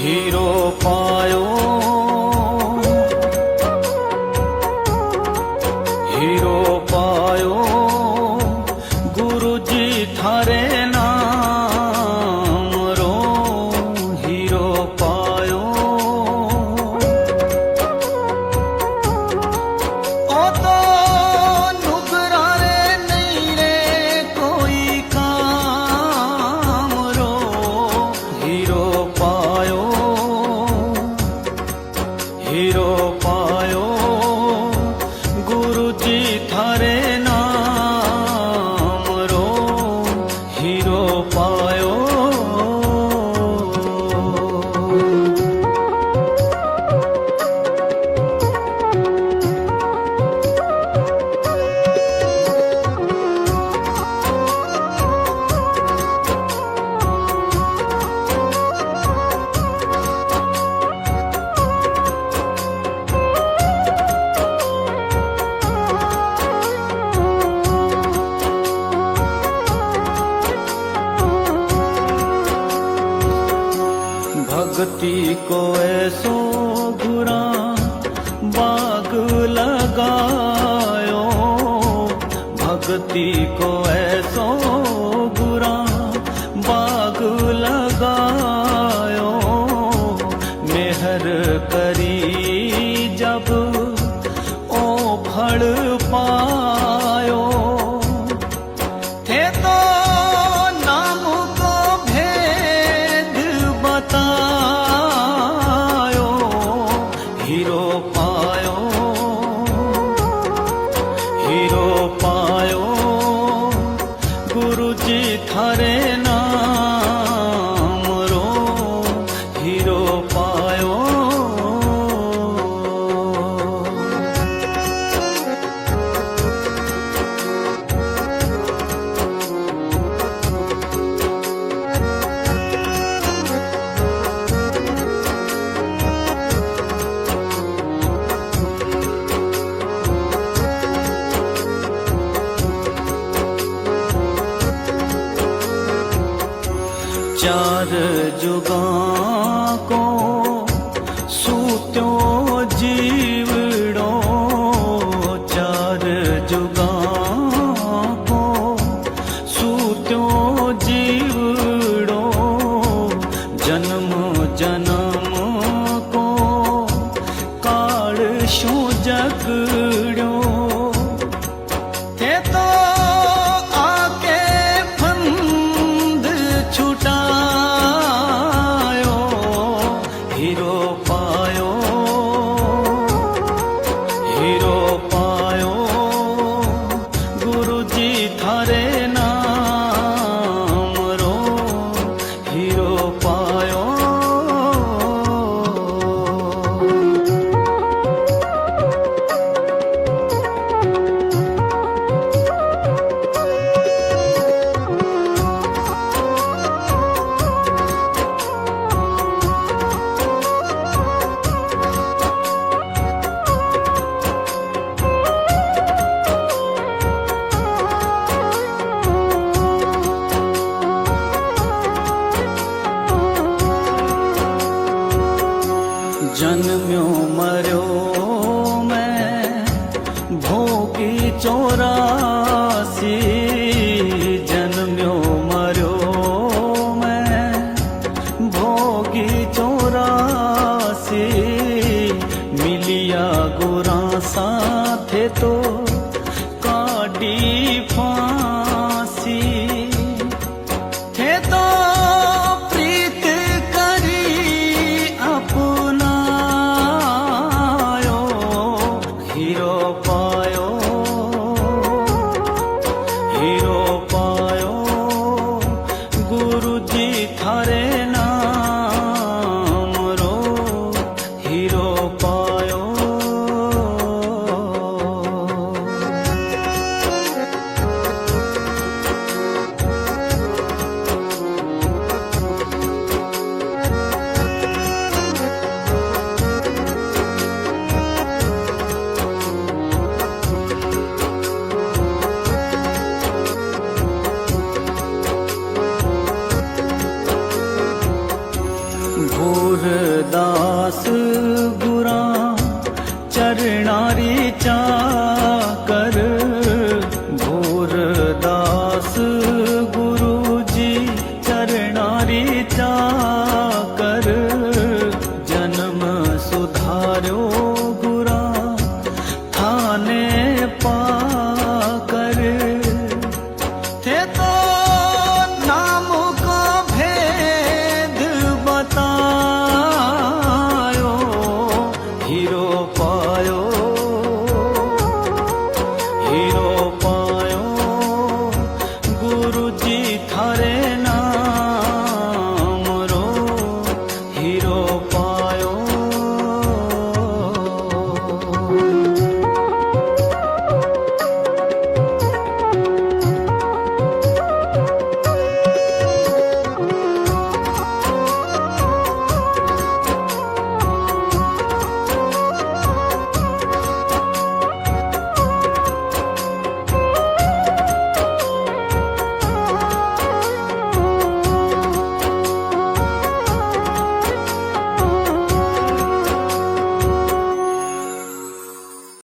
hero पायो hero पायो गुरुजी थारे नाम रो हीरो पायो ओ तो नुगरा रे नहीं रे कोई काम रो हीरो पायो हीरो पायो गुरुजी थारे नाम रो हीरो पायो भक्ति को ऐसो गुरा बाग लगायो भक्ति को ऐसो गुरा बाग लगायो मेहर करी जब ओ फल पायो थे तो नाम को भेद बतायो हीरो पायो गुरुजी थारे नाम रो हीरो पायो चार जुगा को सूत्यो जीवड़ो चार जुगा को सूत्यो जीवड़ो जन्म जन्म को काल शू जगड़ो थे तो आके फंद छुटायो हीरो पायो गुरुजी थारे नाम रो हीरो पायो जन्म्यो मर्यो मैं भोगी 84 जन्म्यो मर्यो मैं भोगी 84 मिलिया गुरा साथे तो काटी फांसी थे तो प्रीत करी अपनायो हीरो पायो गुरुजी थारे नाम रो हीरो पायो નારી ચાકર ભોર